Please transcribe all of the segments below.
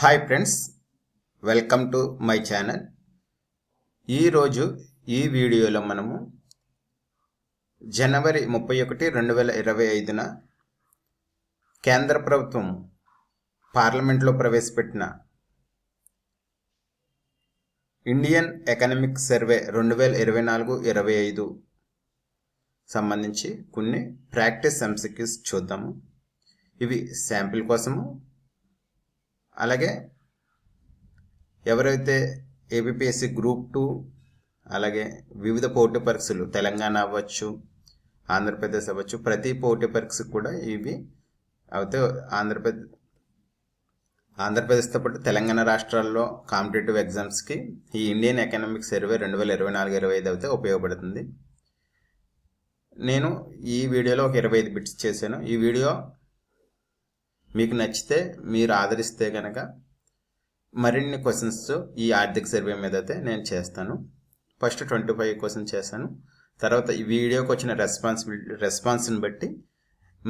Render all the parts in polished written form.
Hi friends, welcome to my channel. ఈరోజు ఈ వీడియోలో మనము జనవరి 31, 2025న కేంద్ర ప్రభుత్వం పార్లమెంట్లో ప్రవేశపెట్టిన ఇండియన్ ఎకనామిక్ సర్వే 2024-25 సంబంధించి కొన్ని ప్రాక్టీస్ ఎంసీక్యూస్ చూద్దాము. ఇవి శాంపిల్ కోసము. అలాగే ఎవరైతే ఏపీఎస్సి గ్రూప్ 2 అలాగే వివిధ పోటీ పరీక్షలు తెలంగాణ అవ్వచ్చు, ఆంధ్రప్రదేశ్ అవ్వచ్చు, ప్రతి పోటీ పరీక్షకు కూడా ఇవి అయితే ఆంధ్రప్రదేశ్తో పాటు తెలంగాణ రాష్ట్రాల్లో కాంపిటేటివ్ ఎగ్జామ్స్కి ఈ ఇండియన్ ఎకనామిక్ సర్వే 2024-25 అయితే ఉపయోగపడుతుంది. నేను ఈ వీడియోలో ఒక 25 బిట్స్ చేశాను. ఈ వీడియో మీకు నచ్చితే, మీరు ఆదరిస్తే కనుక మరిన్ని క్వశ్చన్స్ ఈ ఆర్థిక సర్వే మీద అయితే నేను చేస్తాను. ఫస్ట్ 25 క్వశ్చన్స్ చేశాను. తర్వాత ఈ వీడియోకి వచ్చిన రెస్పాన్స్ని బట్టి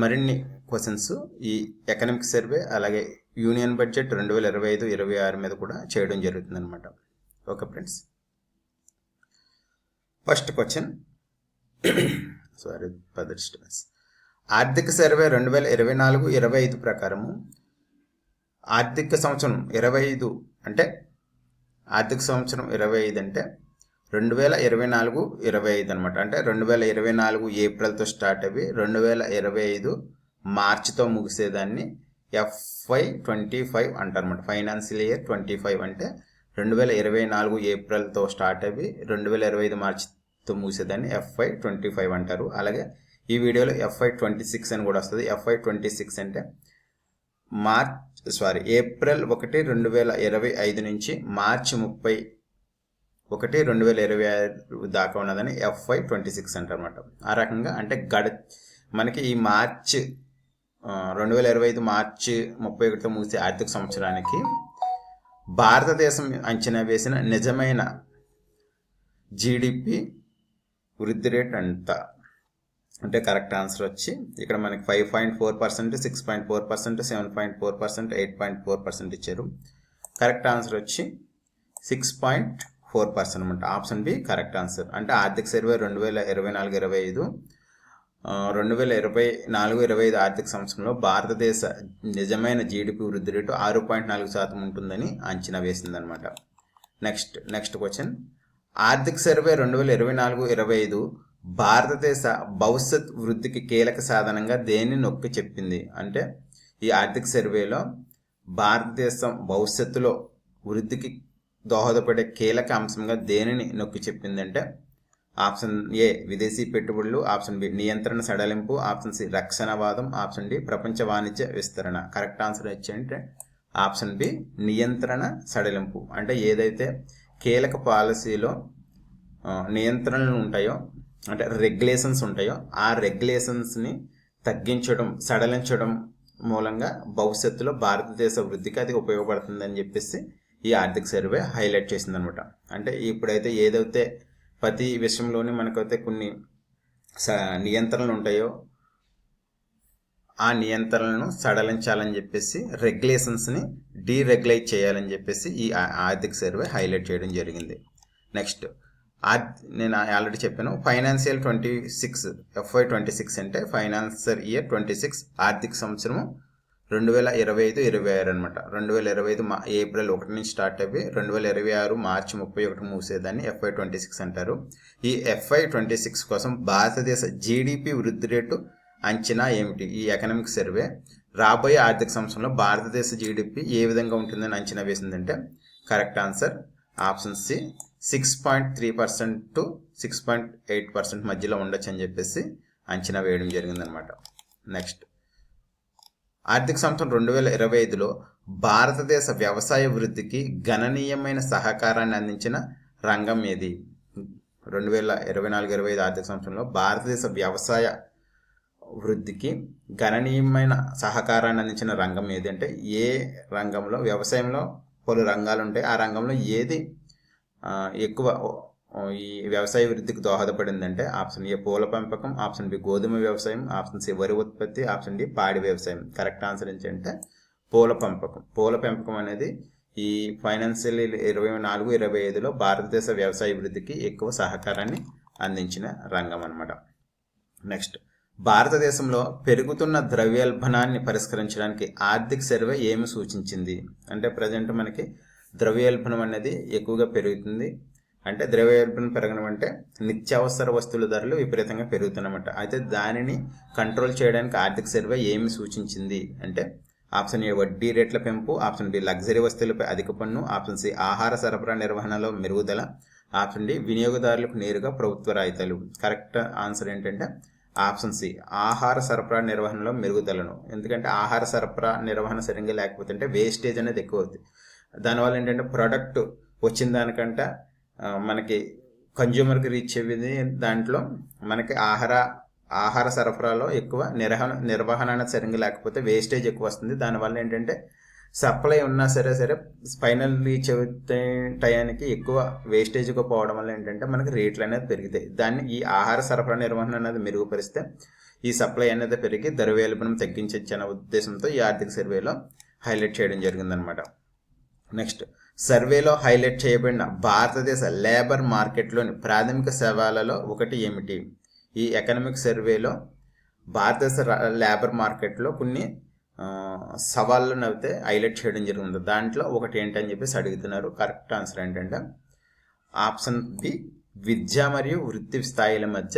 మరిన్ని క్వశ్చన్స్ ఈ ఎకనామిక్ సర్వే అలాగే యూనియన్ బడ్జెట్ 2025-26 మీద కూడా చేయడం జరుగుతుంది అనమాట. Okay friends, first question. ఆర్థిక సర్వే 2024-25 ప్రకారము ఆర్థిక సంవత్సరం 25 అంటే ఆర్థిక సంవత్సరం 25 అంటే 2024-25 అనమాట. అంటే 2024 ఏప్రిల్తో స్టార్ట్ అయ్యి 2025 మార్చితో ముగిసేదాన్ని FY25 అంటారన్నమాట. ఫైనాన్షియల్ ఇయర్ 25 అంటే 2024 ఏప్రిల్తో స్టార్ట్ అయ్యి 2025 మార్చితో ముగిసేదాన్ని FY25 అంటారు. అలాగే ఈ వీడియోలో FY26 అని కూడా వస్తుంది. FY26 అంటే ఏప్రిల్ 1, 2025 నుంచి మార్చి 31, 2026 దాకా ఉన్నదని FY26 అంటారన్నమాట. ఆ రకంగా అంటే మనకి ఈ మార్చి 2025 మార్చి 31తో ముగిసే ఆర్థిక సంవత్సరానికి భారతదేశం అంచనా వేసిన నిజమైన జీడిపి వృద్ధి రేట్ ఎంత అంటే కరెక్ట్ ఆన్సర్ వచ్చి ఇక్కడ మనకి 5.4%, 6.4%, 7.4%, 8.4% ఇచ్చారు. కరెక్ట్ ఆన్సర్ వచ్చి 6.4% అనమాట. Option B correct answer. అంటే ఆర్థిక సర్వే 2024-25 2024-25 ఆర్థిక సంవత్సరంలో భారతదేశ నిజమైన జీడిపి వృద్ధి రేటు 6.4% ఉంటుందని అంచనా వేసిందనమాట. Next question. ఆర్థిక సర్వే 2024-25 భారతదేశ భవిష్యత్ వృద్ధికి కీలక సాధనంగా దేన్ని నొక్కి చెప్పింది? అంటే ఈ ఆర్థిక సర్వేలో భారతదేశం భవిష్యత్తులో వృద్ధికి దోహదపడే కీలక అంశంగా దేనిని నొక్కి చెప్పింది అంటే ఆప్షన్ ఏ విదేశీ పెట్టుబడులు, ఆప్షన్ బి నియంత్రణ సడలింపు, ఆప్షన్ సి రక్షణవాదం, ఆప్షన్ డి ప్రపంచ వాణిజ్య విస్తరణ. కరెక్ట్ ఆన్సర్ వచ్చేంటే ఆప్షన్ బి నియంత్రణ సడలింపు. అంటే ఏదైతే కీలక పాలసీలో నియంత్రణలు ఉంటాయో అంటే రెగ్యులేషన్స్ ఉంటాయో ఆ రెగ్యులేషన్స్ని తగ్గించడం, సడలించడం మూలంగా భవిష్యత్తులో భారతదేశ వృద్ధికి అది ఉపయోగపడుతుందని చెప్పేసి ఈ ఆర్థిక సర్వే హైలైట్ చేసిందనమాట. అంటే ఇప్పుడైతే ఏదైతే ప్రతి విషయంలోనే మనకైతే కొన్ని నియంత్రణలు ఉంటాయో ఆ నియంత్రణలను సడలించాలని చెప్పేసి రెగ్యులేషన్స్ని డీరెగ్యులేట్ చేయాలని చెప్పేసి ఈ ఆర్థిక సర్వే హైలైట్ చేయడం జరిగింది. నెక్స్ట్, నేను ఆల్రెడీ చెప్పాను. ఫైనాన్షియల్ 26 FY26 అంటే ఫైనాన్షియల్ ఇయర్ 26 ఆర్థిక సంవత్సరం 2025-26 అనమాట. 2025 ఏప్రిల్ 1 నుంచి స్టార్ట్ అయ్యి 2026 మార్చి 31 మూసేదాన్ని FY26 అంటారు. ఈ FY26 కోసం భారతదేశ జీడిపి వృద్ధి రేటు అంచనా ఏమిటి? ఈ ఎకనామిక్ సర్వే రాబోయే ఆర్థిక సంవత్సరంలో భారతదేశ జీడిపి ఏ విధంగా ఉంటుందని అంచనా వేసిందంటే correct answer option C 6.3% to 6.8% మధ్యలో ఉండొచ్చు అని చెప్పేసి అంచనా వేయడం జరిగిందనమాట. నెక్స్ట్, ఆర్థిక సంవత్సరం 2025లో భారతదేశ వ్యవసాయ వృద్ధికి గణనీయమైన సహకారాన్ని అందించిన రంగం ఏది? 2024-25 ఆర్థిక సంవత్సరంలో భారతదేశ వ్యవసాయ వృద్ధికి గణనీయమైన సహకారాన్ని అందించిన రంగం ఏది అంటే ఏ రంగంలో, వ్యవసాయంలో పలు రంగాలు ఉంటాయి, ఆ రంగంలో ఏది ఎక్కువ ఈ వ్యవసాయ వృద్ధికి దోహదపడిందంటే ఆప్షన్ ఏ పూల పెంపకం, ఆప్షన్ బి గోధుమ వ్యవసాయం, ఆప్షన్ సి వరి ఉత్పత్తి, ఆప్షన్ డి పాడి వ్యవసాయం. కరెక్ట్ ఆన్సర్ ఏంటంటే పూల పెంపకం అనేది ఈ ఫైనాన్షియల్ 24-25లో భారతదేశ వ్యవసాయ అభివృద్ధికి ఎక్కువ సహకారాన్ని అందించిన రంగం అన్నమాట. నెక్స్ట్, భారతదేశంలో పెరుగుతున్న ద్రవ్యోల్బణాన్ని పరిష్కరించడానికి ఆర్థిక సర్వే ఏమి సూచించింది అంటే ప్రజెంట్ మనకి ద్రవ్యోల్బణం అనేది ఎక్కువగా పెరుగుతుంది. అంటే ద్రవ్యోల్బణం పెరగడం అంటే నిత్యావసర వస్తువుల ధరలు విపరీతంగా పెరుగుతున్నమాట. అయితే దానిని కంట్రోల్ చేయడానికి ఆర్థిక సర్వే ఏమి సూచించింది అంటే ఆప్షన్ ఏ వడ్డీ రేట్ల పెంపు, ఆప్షన్ బి లగ్జరీ వస్తువులపై అధిక పన్ను, ఆప్షన్ సి ఆహార సరఫరా నిర్వహణలో మెరుగుదల, ఆప్షన్ డి వినియోగదారులకు నేరుగా ప్రభుత్వ రాయితీలు. కరెక్ట్ ఆన్సర్ ఏంటంటే ఆప్షన్ సి ఆహార సరఫరా నిర్వహణలో మెరుగుదలను. ఎందుకంటే ఆహార సరఫరా నిర్వహణ సరిగ్గా లేకపోతే అంటే వేస్టేజ్ అనేది ఎక్కువ అవుతుంది. దానివల్ల ఏంటంటే ప్రోడక్ట్ వచ్చిన దానికంటే మనకి కన్జ్యూమర్కి రీచ్ అయ్యేది దాంట్లో మనకి ఆహార సరఫరాలో ఎక్కువ నిర్వహణ అనేది సరిగ్గా లేకపోతే వేస్టేజ్ ఎక్కువ వస్తుంది. దానివల్ల ఏంటంటే సప్లై ఉన్నా సరే ఫైనల్ రీచ్ అవుతే టయానికి ఎక్కువ వేస్టేజ్గా పోవడం వల్ల ఏంటంటే మనకి రేట్లు అనేది పెరుగుతాయి. దాన్ని ఈ ఆహార సరఫరా నిర్వహణ అనేది మెరుగుపరిస్తే ఈ సప్లై అనేది పెరిగి ద్రవ్యోల్బణం తగ్గించవచ్చు అనే ఉద్దేశంతో ఈ ఆర్థిక సర్వేలో హైలైట్ చేయడం జరిగిందనమాట. నెక్స్ట్, సర్వేలో హైలైట్ చేయబడిన భారతదేశ లేబర్ మార్కెట్లోని ప్రాథమిక సవాళ్ళలో ఒకటి ఏమిటి? ఈ ఎకనామిక్ సర్వేలో భారతదేశ లేబర్ మార్కెట్లో కొన్ని సవాళ్ళను అయితే హైలైట్ చేయడం జరిగింది. దాంట్లో ఒకటి ఏంటని చెప్పేసి అడుగుతున్నారు. కరెక్ట్ ఆన్సర్ ఏంటంటే ఆప్షన్ బి విద్య మరియు వృత్తి స్థాయిల మధ్య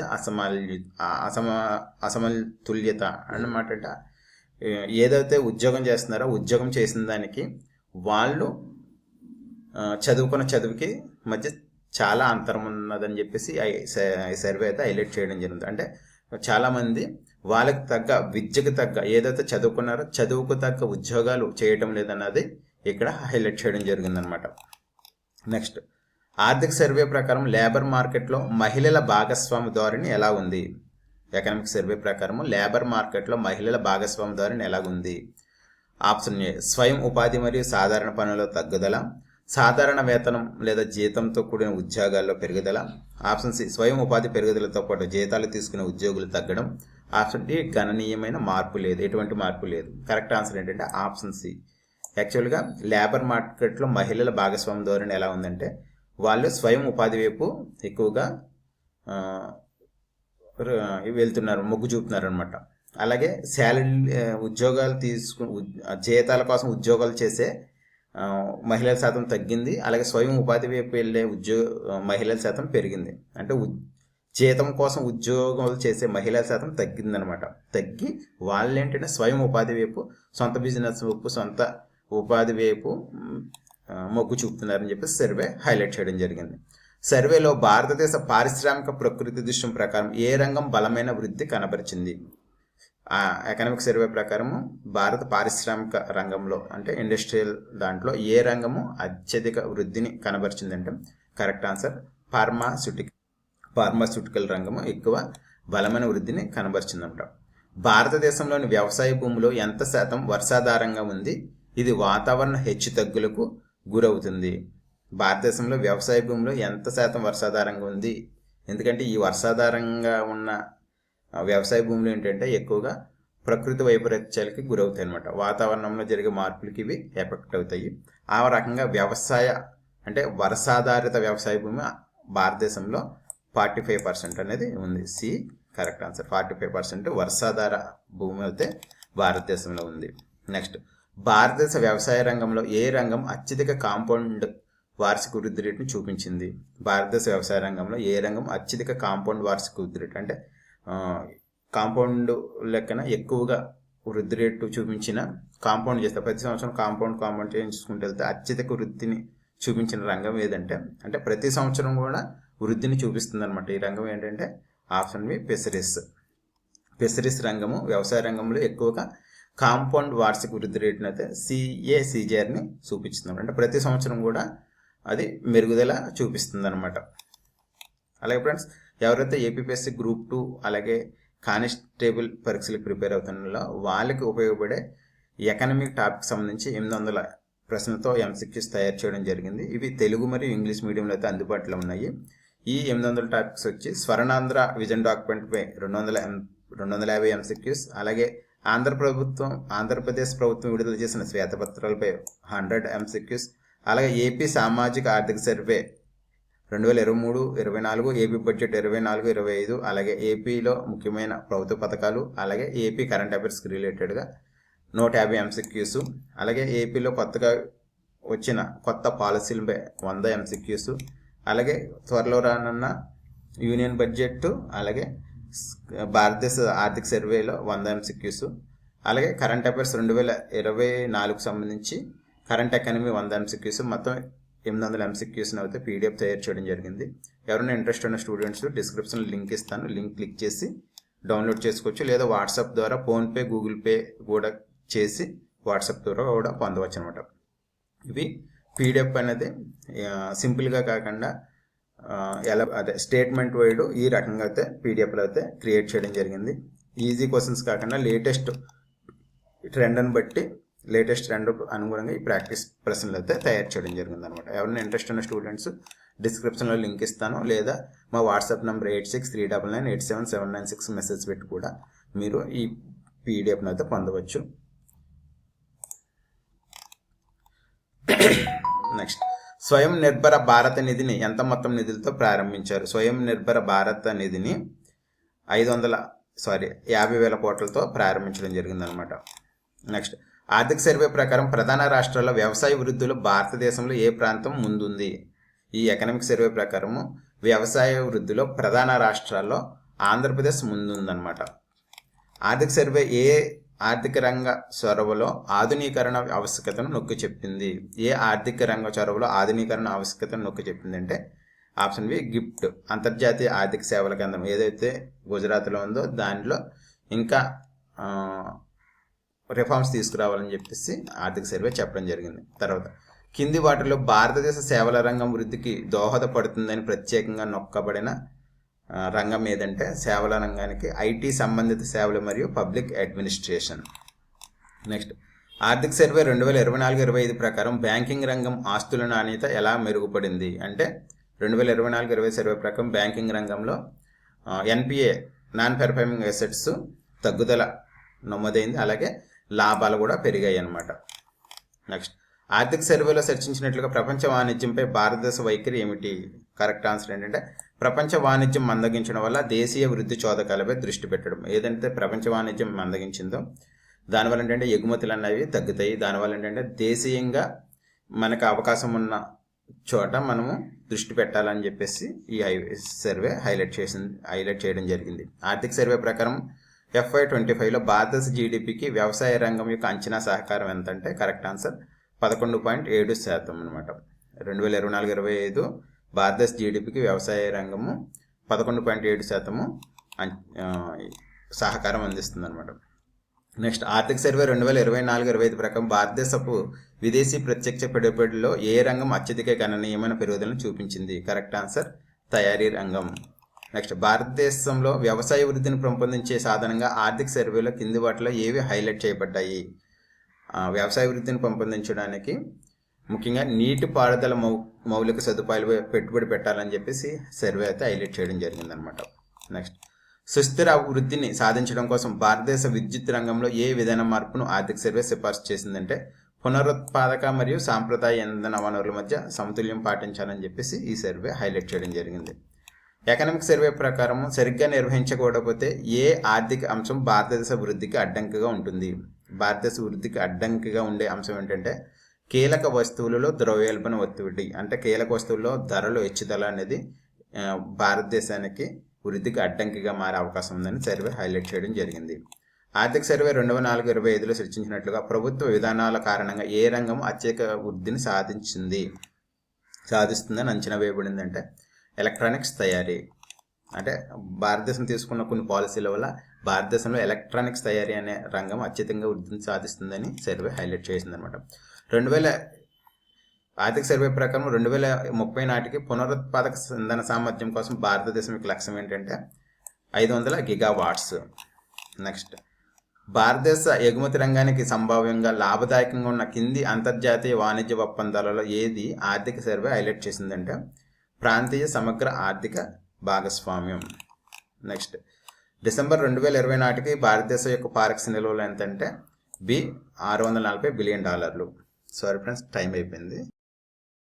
అసమతుల్యత అన్నమాట. ఏదైతే ఉద్యోగం చేస్తున్నారో ఉద్యోగం చేసిన దానికి వాళ్ళు చదువుకున్న చదువుకి మధ్య చాలా అంతరం ఉన్నదని చెప్పేసి ఈ సర్వే అయితే హైలైట్ చేయడం జరిగింది. అంటే చాలామంది వాళ్ళకి తగ్గ విద్యకు తగ్గ ఏదైతే చదువుకున్నారో చదువుకు తగ్గ ఉద్యోగాలు చేయటం లేదన్నది ఇక్కడ హైలైట్ చేయడం జరిగిందనమాట. నెక్స్ట్, ఆర్థిక సర్వే ప్రకారం లేబర్ మార్కెట్లో మహిళల భాగస్వామ్య ధోరణి ఎలా ఉంది? ఎకనామిక్ సర్వే ప్రకారం లేబర్ మార్కెట్లో మహిళల భాగస్వామ్య ధోరణి ఎలా ఉంది? ఆప్షన్ ఏ స్వయం ఉపాధి మరియు సాధారణ పనుల తగ్గుదల, సాధారణ వేతనం లేదా జీతంతో కూడిన ఉద్యోగాల్లో పెరుగుదల, ఆప్షన్ సి స్వయం ఉపాధి పెరుగుదలతో పాటు జీతాలు తీసుకునే ఉద్యోగులు తగ్గడం, ఆప్షన్ డి గణనీయమైన మార్పు లేదు, ఎటువంటి మార్పు లేదు. కరెక్ట్ ఆన్సర్ ఏంటంటే ఆప్షన్ సి. యాక్చువల్గా లేబర్ మార్కెట్లో మహిళల భాగస్వామ్య ధోరణి ఎలా ఉందంటే వాళ్ళు స్వయం ఉపాధి వైపు ఎక్కువగా వెళ్తున్నారు, మొగ్గు చూపుతున్నారు అనమాట. అలాగే శాలరీ ఉద్యోగాలు జీతాల కోసం ఉద్యోగాలు చేసే మహిళల శాతం తగ్గింది. అలాగే స్వయం ఉపాధి వైపు వెళ్ళే మహిళల శాతం పెరిగింది. అంటే జీతం కోసం ఉద్యోగాలు చేసే మహిళల శాతం తగ్గిందనమాట. తగ్గి వాళ్ళు ఏంటంటే స్వయం ఉపాధి వైపు, సొంత బిజినెస్ వైపు, సొంత ఉపాధి వైపు మొగ్గు చూపుతున్నారని చెప్పి సర్వే హైలైట్ చేయడం జరిగింది. సర్వేలో భారతదేశ పారిశ్రామిక ప్రకృతి దృశ్యం ప్రకారం ఏ రంగం బలమైన వృద్ధి కనబరిచింది? ఎకనామిక్ సర్వే ప్రకారము భారత పారిశ్రామిక రంగంలో అంటే ఇండస్ట్రియల్ దాంట్లో ఏ రంగము అత్యధిక వృద్ధిని కనబరిచిందంటే కరెక్ట్ ఆన్సర్ ఫార్మాస్యూటికల్ రంగము ఎక్కువ బలమైన వృద్ధిని కనబరిచిందంట. భారతదేశంలోని వ్యవసాయ భూమిలో ఎంత శాతం వర్షాధారంగా ఉంది? ఇది వాతావరణ హెచ్చుతగ్గులకు గురవుతుంది. భారతదేశంలో వ్యవసాయ భూమిలో ఎంత శాతం వర్షాధారంగా ఉంది? ఎందుకంటే ఈ వర్షాధారంగా ఉన్న వ్యవసాయ భూములు ఏంటంటే ఎక్కువగా ప్రకృతి వైపరీత్యాలకి గురవుతాయి అనమాట. వాతావరణంలో జరిగే మార్పులకి ఇవి ఎఫెక్ట్ అవుతాయి. ఆ రకంగా వ్యవసాయ అంటే వర్షాధారిత వ్యవసాయ భూమి భారతదేశంలో 45% అనేది ఉంది. C correct answer. 45% వర్షాధార భూమి అయితే భారతదేశంలో ఉంది. నెక్స్ట్, భారతదేశ వ్యవసాయ రంగంలో ఏ రంగం అత్యధిక కాంపౌండ్ వార్షిక వృద్ధి రేటును చూపించింది? భారతదేశ వ్యవసాయ రంగంలో ఏ రంగం అత్యధిక కాంపౌండ్ వార్షిక వృద్ధి రేటు అంటే కాంపౌండ్ లెక్కన ఎక్కువగా వృద్ధి రేటు చూపించిన కాంపౌండ్ చేస్తే ప్రతి సంవత్సరం కాంపౌండ్ చేయించుకుంటూ వెళ్తే అత్యధిక వృద్ధిని చూపించిన రంగం ఏదంటే అంటే ప్రతి సంవత్సరం కూడా వృద్ధిని చూపిస్తుంది అనమాట. ఈ రంగం ఏంటంటే ఆప్షన్ బి ఫిషరీస్ రంగము వ్యవసాయ రంగంలో ఎక్కువగా కాంపౌండ్ వార్షిక వృద్ధి రేటును అయితే CAGRని చూపిస్తుంది. అంటే ప్రతి సంవత్సరం కూడా అది మెరుగుదల చూపిస్తుంది అనమాట. అలాగే ఫ్రెండ్స్, ఎవరైతే ఏపీపీఎస్సీ గ్రూప్ 2 అలాగే కానిస్టేబుల్ పరీక్షలకు ప్రిపేర్ అవుతున్నారో వాళ్ళకి ఉపయోగపడే ఎకనామిక్ టాపిక్ సంబంధించి 800 ప్రశ్నలతో MCQs తయారు చేయడం జరిగింది. ఇవి తెలుగు మరియు ఇంగ్లీష్ మీడియంలో అయితే అందుబాటులో ఉన్నాయి. ఈ 800 టాపిక్స్ వచ్చి స్వర్ణాంధ్ర విజన్ డాక్యుమెంట్పై 250 MCQs, అలాగే ఆంధ్రప్రదేశ్ ప్రభుత్వం విడుదల చేసిన శ్వేతపత్రాలపై 100 MCQs, అలాగే ఏపీ సామాజిక ఆర్థిక సర్వే 2023-24, ఏపీ బడ్జెట్ 24-25, అలాగే ఏపీలో ముఖ్యమైన ప్రభుత్వ పథకాలు, అలాగే ఏపీ కరెంట్ అఫైర్స్కి రిలేటెడ్గా 150 MCQs, అలాగే ఏపీలో కొత్తగా వచ్చిన కొత్త పాలసీలపై 100 MCQs, అలాగే త్వరలో రానున్న యూనియన్ బడ్జెట్, అలాగే భారతదేశ ఆర్థిక సర్వేలో 100 MCQs, అలాగే కరెంట్ అఫైర్స్ 2024కు సంబంధించి కరెంట్ ఎకానమీ 100 MCQs, మొత్తం 800 MCQs అయితే PDF తయారు చేయడం జరిగింది. ఎవరైనా ఇంట్రెస్ట్ ఉన్న స్టూడెంట్స్ డిస్క్రిప్షన్లో లింక్ ఇస్తాను, లింక్ క్లిక్ చేసి డౌన్లోడ్ చేసుకోవచ్చు, లేదా వాట్సాప్ ద్వారా ఫోన్పే, గూగుల్ పే కూడా చేసి వాట్సాప్ ద్వారా కూడా పొందవచ్చు అనమాట. ఇవి PDF అనేది సింపుల్గా కాకుండా స్టేట్మెంట్ వైడ్ ఈ రకంగా అయితే PDFలో అయితే క్రియేట్ చేయడం జరిగింది. ఈజీ క్వశ్చన్స్ కాకుండా లేటెస్ట్ ట్రెండ్ అనుగుణంగా ఈ ప్రాక్టీస్ ప్రశ్నలు అయితే తయారు చేయడం జరిగింది అనమాట. ఎవరైనా ఇంట్రెస్ట్ ఉన్న స్టూడెంట్స్ డిస్క్రిప్షన్లో లింక్ ఇస్తాను, లేదా మా వాట్సాప్ నెంబర్ 8639987796 మెసేజ్ పెట్టి కూడా మీరు ఈ PDFను అయితే పొందవచ్చు. నెక్స్ట్, స్వయం నిర్భర భారత నిధిని ఎంత మొత్తం నిధులతో ప్రారంభించారు? స్వయం నిర్భర భారత నిధిని 50,000 కోట్లతో ప్రారంభించడం జరిగిందనమాట. నెక్స్ట్, ఆర్థిక సర్వే ప్రకారం ప్రధాన రాష్ట్రాల్లో వ్యవసాయ వృద్ధిలో భారతదేశంలో ఏ ప్రాంతం ముందుంది? ఈ ఎకనామిక్ సర్వే ప్రకారము వ్యవసాయ వృద్ధిలో ప్రధాన రాష్ట్రాల్లో ఆంధ్రప్రదేశ్ ముందుందనమాట. ఆర్థిక సర్వే ఏ ఆర్థిక రంగ చొరవలో ఆధునీకరణ ఆవశ్యకతను నొక్కి చెప్పింది? ఏ ఆర్థిక రంగ చొరవలో ఆధునీకరణ ఆవశ్యకతను నొక్కి చెప్పింది అంటే ఆప్షన్ బి గిఫ్ట్, అంతర్జాతీయ ఆర్థిక సేవల కేంద్రం ఏదైతే గుజరాత్లో ఉందో దానిలో ఇంకా రిఫార్మ్స్ తీసుకురావాలని చెప్పేసి ఆర్థిక సర్వే చెప్పడం జరిగింది. తర్వాత, కింది వాటిలో భారతదేశ సేవల రంగం వృద్ధికి దోహదపడుతుందని ప్రత్యేకంగా నొక్కబడిన రంగం ఏదంటే సేవల రంగానికి IT సంబంధిత సేవలు మరియు పబ్లిక్ అడ్మినిస్ట్రేషన్. నెక్స్ట్, ఆర్థిక సర్వే 2024-25 ప్రకారం బ్యాంకింగ్ రంగం ఆస్తుల నాణ్యత ఎలా మెరుగుపడింది అంటే 2024-25 సర్వే ప్రకారం బ్యాంకింగ్ రంగంలో NPA నాన్ పెర్ఫార్మింగ్ అసెట్స్ తగ్గుదల నమోదైంది, అలాగే లాభాలు కూడా పెరిగాయి అన్నమాట. నెక్స్ట్, ఆర్థిక సర్వేలో చర్చించినట్లుగా ప్రపంచ వాణిజ్యంపై భారతదేశ వైఖరి ఏమిటి? కరెక్ట్ ఆన్సర్ ఏంటంటే ప్రపంచ వాణిజ్యం మందగించడం వల్ల దేశీయ వృద్ధి చోదకాలపై దృష్టి పెట్టడం. ఏదంటే ప్రపంచ వాణిజ్యం మందగించిందో దానివల్ల ఏంటంటే ఎగుమతులు అనేవి తగ్గుతాయి. దానివల్ల ఏంటంటే దేశీయంగా మనకు అవకాశం ఉన్న చోట మనము దృష్టి పెట్టాలని చెప్పేసి ఈ సర్వే హైలైట్ చేయడం జరిగింది. ఆర్థిక సర్వే ప్రకారం FY25లో భారతదేశ GDPకి వ్యవసాయ రంగం యొక్క అంచనా సహకారం ఎంతంటే కరెక్ట్ ఆన్సర్ 11.7% అనమాట. 2024-25 భారతదేశ GDPకి వ్యవసాయ రంగము 11.7% సహకారం అందిస్తుంది అనమాట. నెక్స్ట్, ఆర్థిక సర్వే 2024-25 ప్రకారం భారతదేశపు విదేశీ ప్రత్యక్ష పెట్టుబడిలో ఏ రంగం అత్యధిక గణనీయమైన పెరుగుదలను చూపించింది? కరెక్ట్ ఆన్సర్ తయారీ రంగం. నెక్స్ట్, భారతదేశంలో వ్యవసాయ వృద్ధిని పెంపొందించే సాధనంగా ఆర్థిక సర్వేలో కింది వాటిలో ఏవి హైలైట్ చేయబడ్డాయి? వ్యవసాయ వృద్ధిని పెంపొందించడానికి ముఖ్యంగా నీటి పారుదల మౌలిక సదుపాయాలపై పెట్టుబడి పెట్టాలని చెప్పేసి సర్వే అయితే హైలైట్ చేయడం జరిగిందనమాట. నెక్స్ట్, సుస్థిర వృద్ధిని సాధించడం కోసం భారతదేశ విద్యుత్ రంగంలో ఏ విధాన మార్పును ఆర్థిక సర్వే సిఫార్సు చేసిందంటే పునరుత్పాదక మరియు సాంప్రదాయ ఇంధన వనరుల మధ్య సమతుల్యం పాటించాలని చెప్పేసి ఈ సర్వే హైలైట్ చేయడం జరిగింది. ఎకనామిక్ సర్వే ప్రకారం సరిగ్గా నిర్వహించకపోతే ఏ ఆర్థిక అంశం భారతదేశ వృద్ధికి అడ్డంకిగా ఉంటుంది? భారతదేశ వృద్ధికి అడ్డంకిగా ఉండే అంశం ఏంటంటే కీలక వస్తువులలో ద్రవ్యోల్బణ ఒత్తిడి, అంటే కీలక వస్తువుల్లో ధరలు హెచ్చుదల అనేది భారతదేశానికి వృద్ధికి అడ్డంకిగా మారే అవకాశం ఉందని సర్వే హైలైట్ చేయడం జరిగింది. ఆర్థిక సర్వే 2024-25లో చర్చించినట్లుగా ప్రభుత్వ విధానాల కారణంగా ఏ రంగం అత్యధిక వృద్ధిని సాధిస్తుందని అంచనా వేయబడిందంటే ఎలక్ట్రానిక్స్ తయారీ. అంటే భారతదేశం తీసుకున్న కొన్ని పాలసీల వల్ల భారతదేశంలో ఎలక్ట్రానిక్స్ తయారీ అనే రంగం అత్యధికంగా వృద్ధిని సాధిస్తుందని సర్వే హైలైట్ చేసింది అనమాట. ఆర్థిక సర్వే ప్రకారం 2030 నాటికి పునరుత్పాదక ఇంధన సామర్థ్యం కోసం భారతదేశం యొక్క లక్ష్యం ఏంటంటే 500 గిగావాట్స్. నెక్స్ట్, భారతదేశ ఎగుమతి రంగానికి సంభావ్యంగా లాభదాయకంగా ఉన్న కింది అంతర్జాతీయ వాణిజ్య ఒప్పందాలలో ఏది ఆర్థిక సర్వే హైలైట్ చేసిందంటే ప్రాంతీయ సమగ్ర ఆర్థిక భాగస్వామ్యం. నెక్స్ట్, డిసెంబర్ 2020 నాటికి భారతదేశం యొక్క ఫారెక్స్ నిల్వలు ఎంతంటే బి $640 బిలియన్. సారీ ఫ్రెండ్స్, టైం అయిపోయింది.